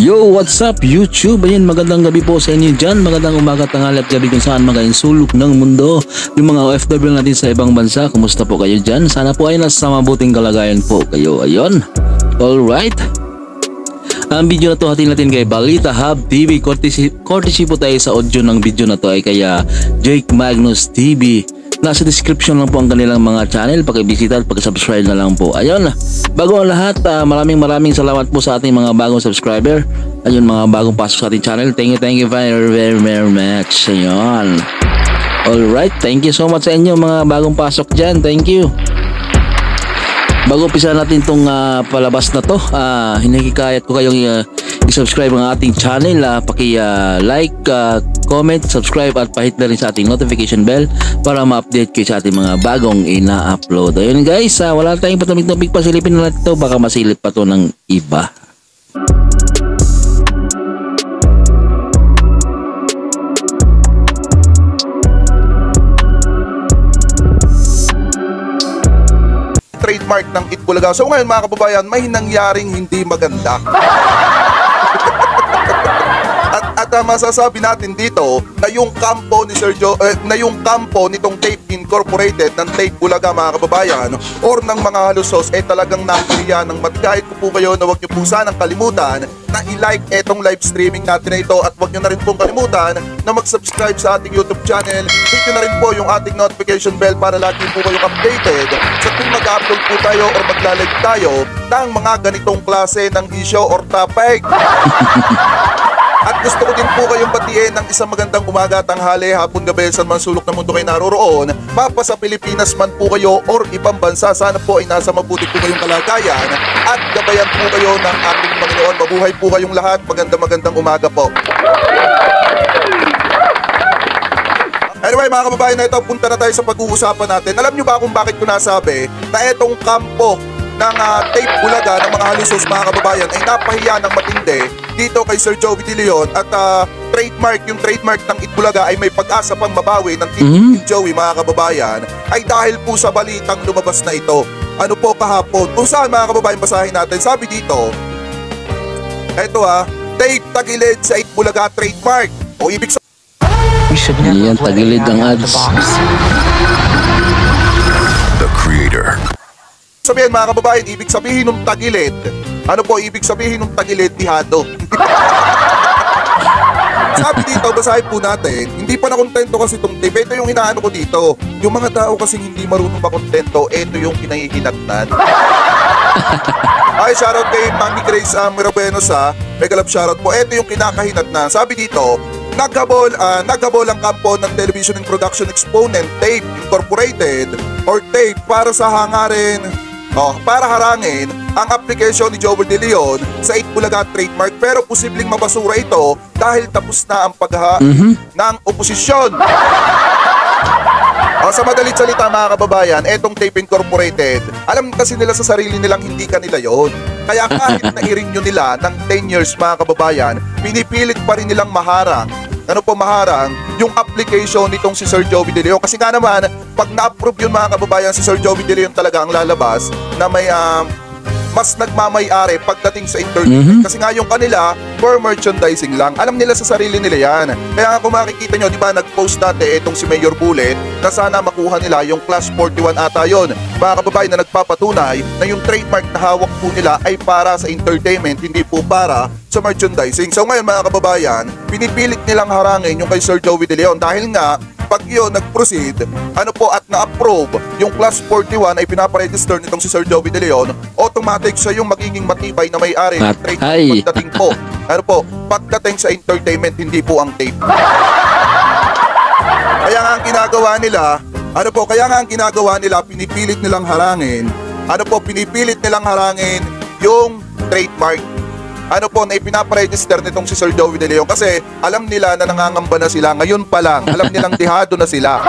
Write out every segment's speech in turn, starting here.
Yo, what's up YouTube? Ayun, magandang gabi po sa inyo dyan. Magandang umaga, tanghali at gabi kung saan magaling sulok ng mundo. Yung mga OFW natin sa ibang bansa, kumusta po kayo dyan? Sana po ay nasa mabuting kalagayan po kayo. Ayun, alright. Ang video na to hatin natin kay Balita Hub TV. Courtesy po tayo sa audio ng video na to ay kaya Jake Magnus TV. Nasa description lang po ang kanilang mga channel. Pakibisita at pakisubscribe na lang po. Ayun, bago ang lahat, maraming salamat po sa ating mga bagong subscriber. Ayun, mga bagong pasok sa ating channel. Thank you very much. Ayun. Alright, thank you so much sa inyo mga bagong pasok dyan. Thank you. Bago umpisa natin itong palabas na to, hinihikayat ko kayong i-subscribe ang ating channel. Paki-like, comment, subscribe at pahit na rin sa ating notification bell para ma-update kayo sa ating mga bagong ina-upload. Ayun guys, wala tayong patumig-tumig pa, silipin na natin ito, baka masilip pa to ng iba. Trademark ng Itbulaga. So ngayon mga kababayan, may nangyaring hindi maganda. At masasabi natin dito na yung kampo ni na yung kampo nitong Tape Incorporated ng Tape Bulaga mga kababayan or ng mga halusos talagang napilihan ng matigahit ko po kayo na huwag nyo po sanang kalimutan na i-like etong live streaming natin na ito at huwag nyo na rin pong kalimutan na mag-subscribe sa ating YouTube channel. Hit nyo na rin po yung ating notification bell para lagi po kayong updated sa tuwing mag-upload po tayo or magla-live tayo ng mga ganitong klase ng issue or topic. At gusto ko din po kayong batiin ng isang magandang umaga, tanghali, hapon, gabi, saan man sulok ng mundo kayo naroroon, mapa sa Pilipinas man po kayo or ibang bansa, sana po ay nasa mabuti po kayong kalagayan at gabayan po kayo ng ating Panginoon. Mabuhay po kayong lahat, magandang umaga po. Anyway mga kababayan, na ito, punta na tayo sa pag-uusapan natin. Alam nyo ba kung bakit ko nasabi na itong kampo ng Tape Bulaga ng mga halusos mga kababayan ay napahiya ng matindi dito kay Sir Joey De Leon at yung trademark ng Itbulaga ay may pag-asa pang mabawi ng Team Joey mga kababayan ay dahil po sa balitang lumabas na ito. Ano po kahapon? Kung saan mga kababayan, basahin natin. Sabi dito, eto Tape tagilid sa Itbulaga trademark. O ibig sabihin, yan, tagilid ang ads. The creator. Sabihin mga kababayan, ibig sabihin ng tagilid. Ano po ibig sabihin ng tagilid? Tihado. Sabi dito, basahin po natin, hindi pa nakontento kasi itong tape. Ito yung hinaano ko dito. Yung mga tao kasi hindi marunong makontento, ito yung kinahihinatnan. Ay, shoutout kay Mami Grace Mirabenos Mega love shoutout po. Ito yung kinakahinatnan. Sabi dito, naghabol ang kampo ng Television and Production Exponent Tape Incorporated or Tape para harangin ang application ni Joey De Leon sa Itbulaga trademark, pero posibleng mabasura ito dahil tapos na ang paghahain ng oposisyon. Sa madalit salita mga kababayan, etong Tape Incorporated, alam kasi nila sa sarili nilang hindi kanila yon. Kaya kahit na-i-renew nila ng 10 years mga kababayan, pinipilit pa rin nilang maharang yung application nitong si Sir Joey De Leon. Kasi nga naman, pag na-approve yun mga kababayan, si Sir Joey De Leon talaga ang lalabas na may mas nagmamay-ari pagdating sa entertainment. Kasi nga yung kanila, for merchandising lang. Alam nila sa sarili nila yan. Kaya nga kung makikita nyo, di ba, nag-post dati itong si Mayor Bullet na sana makuha nila yung Class 41 ata yun. Mga kababayan na nagpapatunay na yung trademark na hawak po nila ay para sa entertainment, hindi po para sa merchandising. So ngayon mga kababayan, pinipilit nilang harangin yung kay Sir Joey De Leon dahil nga pag yun nag-proceed, at na-approve yung Class 41 ay pinaparegister nitong si Sir Joey De Leon, automatic siya yung magiging matibay na may-ari ng trademark pagdating po. Pagdating sa entertainment, hindi po ang tape. Kaya nga ang ginagawa nila, pinipilit nilang harangin yung trademark na ipinaparegister nitong si Sir Joey De Leon kasi alam nila na nangangamba na sila ngayon pa lang, alam nilang dihado na sila.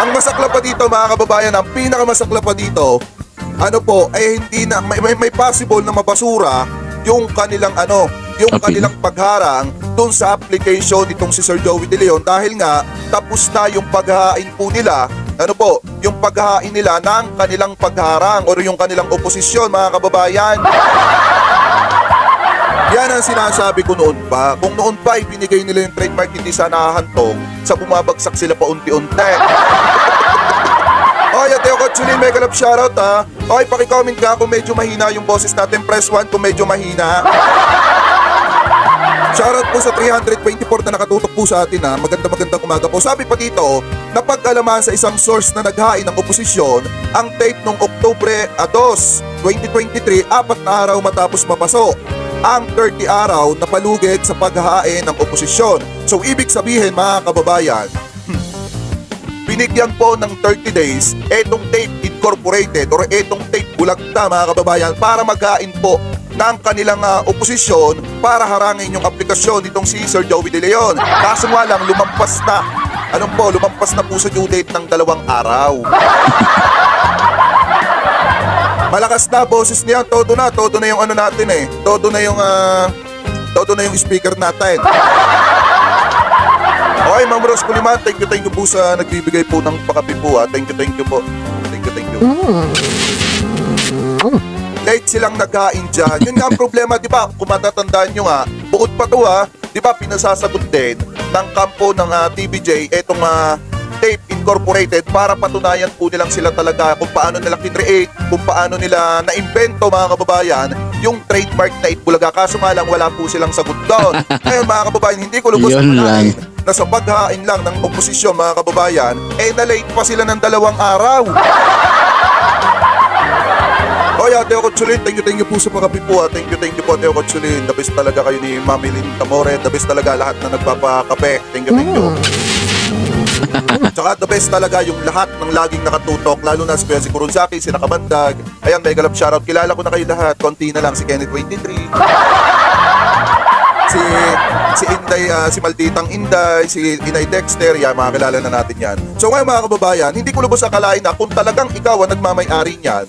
Ang masakla pa dito mga kababayan, ang pinakamasakla pa dito, hindi na may possible na mabasura yung kanilang kanilang pagharang doon sa application nitong si Sir Joey De Leon dahil nga tapos na yung paghahain po nila yung paghahain nila ng kanilang pagharang o yung kanilang oposisyon mga kababayan. Yan ang sinasabi ko noon pa. Kung noon pa ibinigay nila yung trademark, hindi sana hahantong sa bumabagsak sila pa unti-unti. Okay, Teo Kotsulin, mega love shoutout ha. Okay, pakicomment ka kung medyo mahina yung boses natin. Press 1 kung medyo mahina. Shoutout po sa 324 na nakatutok po sa atin ha. Magandang umaga po. Sabi pa dito, napag-alaman sa isang source na naghain ng oposisyon ang tape noong Oktubre 2, 2023, 4 na araw matapos mapasok ang 30 araw na palugit sa paghahain ng oposisyon. So ibig sabihin mga kababayan, binigyan po ng 30 days etong tape incorporated or etong tape bulagta mga kababayan para maghain po ng kanilang oposisyon para harangin yung aplikasyon nitong si Sir Joey De Leon. Kaso nga lang lumampas na po sa due date ng 2 araw. Malakas na boses niya, todo na yung ano natin eh. Todo na yung speaker natin. Okay, Ma'am Rose Kuliman, thank you po sa nagbibigay po ng pakapi po ha. Thank you po. Thank you. Late silang nagkain dyan. Yun nga ang problema, di ba? Kung matatandaan nyo nga, bukod pa to ha, di ba pinasasagot din ng kampo ng TVJ etong tape incorporated para patunayan po nilang sila talaga kung paano nila kinreate, kung paano nila naimbento mga kababayan yung trademark na Itbulaga. Kaso nga lang wala po silang sagot doon. Ngayon mga kababayan, hindi ko lubos manahin na sa paghain lang ng oposisyon mga kababayan, na-late pa sila ng 2 araw. Oy, Teo Kotsulin, thank you po sa pakapi po. Thank you po, Teo Kotsulin. The best talaga kayo ni Mami Lynn Tamore. The best talaga lahat na nagpapakape. Thank you. Tsaka the best talaga yung lahat ng laging nakatutok, lalo na si Kurunzaki, si Nakabandag. Ayan, mega love shoutout. Kilala ko na kayo lahat. Konti na lang si Kenneth 23. Si Inday, si Malditang Inday, si Inay Dexter, yan, makakilala na natin yan. So ngayon mga kababayan, hindi ko lubos akalain na kung talagang ikaw ang nagmamay-ari niyan,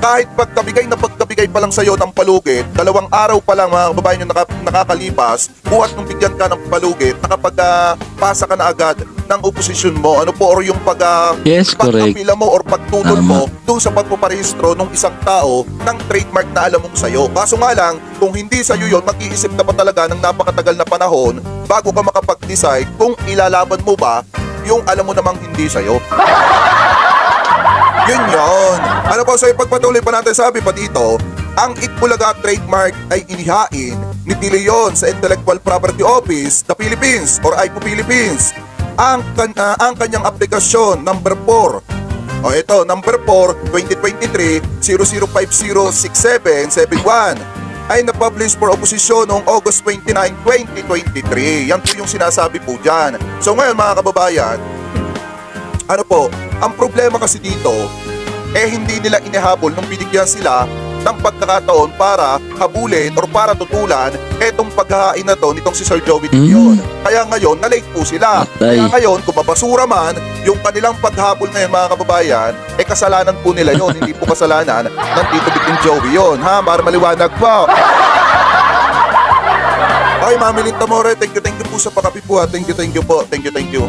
kahit pagkabigay pa lang sa'yo ng palugit, 2 araw pa lang mga kababayan yung nakakalipas, buhat nung bigyan ka ng palugit, nakapagpasa ka na agad ng oposisyon mo, ano po, or yung pagkapila mo or pagtutol mo doon sa pagpaparehistro ng isang tao ng trademark na alam mong sa'yo. Kaso nga lang, kung hindi sa'yo yun, mag-iisip na pa talaga ng napakatagal na panahon bago ka makapag-decide kung ilalaban mo ba yung alam mo namang hindi sa'yo. Yun. Ano po, so ipagpatuloy pa natin, sabi pa dito, ang Itbulaga trademark ay inihain ni De Leon sa Intellectual Property Office the Philippines or IPO Philippines. Ang kanyang aplikasyon number 4. O ito, number 4, 2023 00506771 ay na-publish for opposition noong August 29, 2023. Yan po yung sinasabi po dyan. So ngayon mga kababayan, ano po, ang problema kasi dito, hindi nila inihabol nung binigyan sila ng pagkakataon para habulin or para tutulan etong paghahain na to nitong si Sir Joey De Leon. Kaya ngayon, na-late po sila. Kaya ngayon, kung mabasura man, yung kanilang paghabol ngayon mga kababayan, kasalanan po nila yon, hindi po kasalanan ng Tito Biting Joey yon. Ha? Para maliwanag po. Okay, Mami Lynn Tamore, thank you po sa pakapi po ha. Thank you po. Thank you.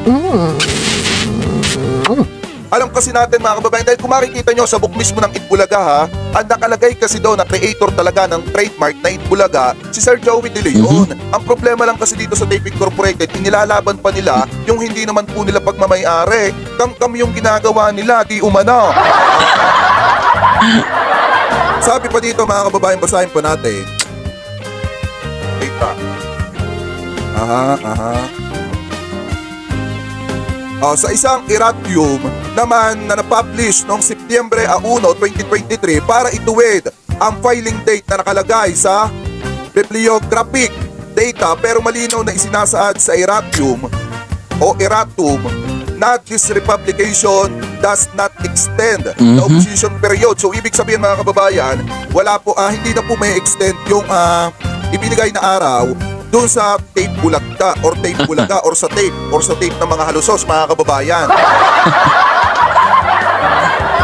Alam kasi natin mga kababayan, dahil kung makikita nyo sa book mismo ng Itbulaga ha, ang nakalagay kasi doon na creator talaga ng trademark na Itbulaga, si Sir Joey De Leon. Ang problema lang kasi dito sa Tape Incorporated, inilalaban pa nila yung hindi naman po nila pagmamayari. Kam yung ginagawa nila, di umano. Sabi pa dito mga kababayan, basahin pa natin. Data. Sa isang erratium naman na na-publish noong Setyembre 1, 2023 para ituwid ang filing date na nakalagay sa bibliographic data pero malinaw na isinasaad sa erratium o erratum na this republication does not extend the opposition period. So ibig sabihin mga kababayan, wala po, hindi na po may extend yung ibinigay na araw doon sa tape bulagta or tape bulaga or sa tape ng mga halusos mga kababayan.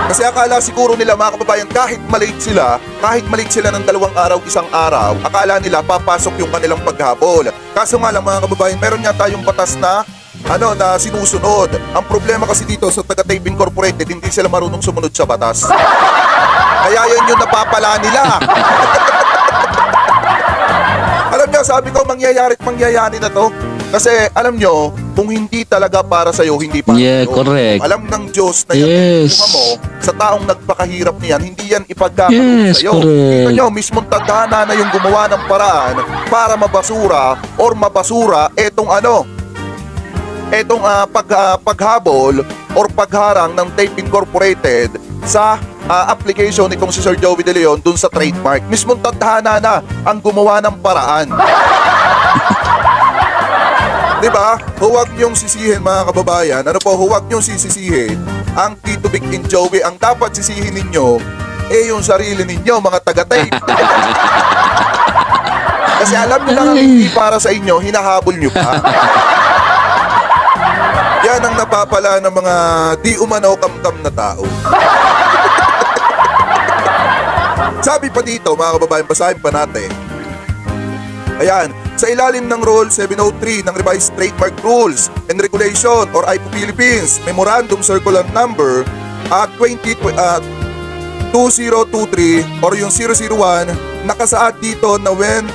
Kasi akala siguro nila mga kababayan, kahit malate sila ng 2 araw, 1 araw, akala nila papasok yung kanilang paghabol. Kaso nga lang mga kababayan, meron nga tayong batas na na sinusunod. Ang problema kasi dito sa taga-Tape Incorporated, hindi sila marunong sumunod sa batas. Kaya yan yung napapala nila. sabi ko, mangyayari na to. Kasi alam nyo, kung hindi talaga para sa'yo, hindi para Yeah, sa'yo. correct. Alam ng Diyos na yan, Yes. kuha mo sa taong nagpakahirap niyan, hindi yan ipagkakalob Yes, sa'yo. correct. Kita nyo, mismong tadhana na yung gumawa ng paraan para mabasura or mabasura etong paghabol or pagharang ng Tape Incorporated sa application nitong si Sir Joey De Leon dun sa trademark. Mismong tadhana na ang gumawa ng paraan. Diba? Huwag niyong sisihin mga kababayan. Ano po, huwag niyong sisisihin ang Tito Vic and Joey. Ang dapat sisihin ninyo yung sarili ninyo, mga taga-tape. Kasi alam niyo na hindi para sa inyo, hinahabol niyo pa. Yan ang napapala ng mga di umano kamkam na tao. Sabi pa dito mga kababayan, basahin pa natin. Ayan, sa ilalim ng Rule 703 ng Revised Trademark Rules and Regulation or IPO Philippines Memorandum Circular Number 2023 or yung 001, nakasaad dito na when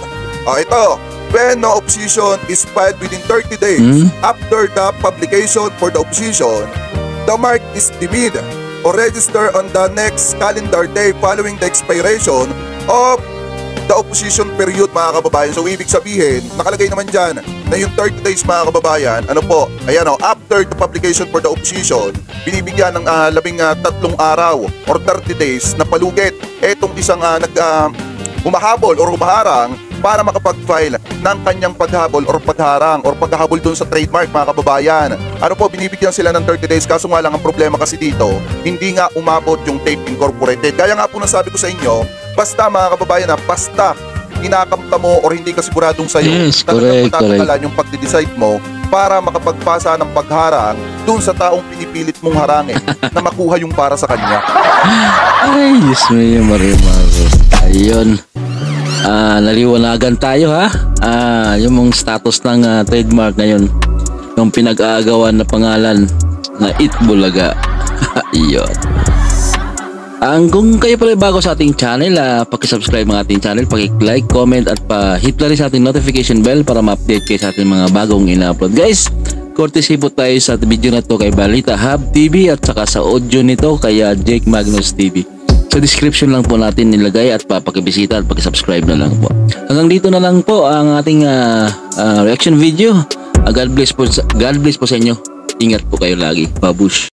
no opposition is filed within 30 days after the publication for the opposition, the mark is deemed or register on the next calendar day following the expiration of the opposition period, mga kababayan. So ibig sabihin, nakalagay naman dyan na yung 30 days mga kababayan, after the publication for the opposition, binibigyan ng 13 araw or 30 days na palugit etong isang humahabol or humaharang para makapag-file ng kanyang paghabol or pagharang or paghahabol dun sa trademark, mga kababayan. Binibigyan sila ng 30 days, kaso nga lang ang problema kasi dito, hindi nga umabot yung Tape Incorporated. Gaya nga po nasabi ko sa inyo, basta mga kababayan basta kinakamta mo or hindi ka siguradong sa'yo, Yes, talagang correct. matatagalan yung pagde-decide mo para makapagpasa ng pagharang dun sa taong pinipilit mong harangin na makuha yung para sa kanya. Ay, Diyos mo yung marimaro. Ayun. Naliwanagan tayo ha. Yung mong status ng trademark ngayon. Yung pinag-aagawan na pangalan na Itbulaga. Ayun. Kung kayo pala bago sa ating channel, pakisubscribe mga ating channel, pakik-like, comment at pa-hit na rin sa ating notification bell para ma-update kayo sa ating mga bagong ina-upload. Guys, courtesy po tayo sa video na to kay Balita Hub TV at saka sa audio nito kay Jake Magnus TV. Sa description lang po natin nilagay at pakibisita at pakisubscribe na lang po. Hanggang dito na lang po ang ating reaction video. God bless po sa inyo. Ingat po kayo lagi. Babush.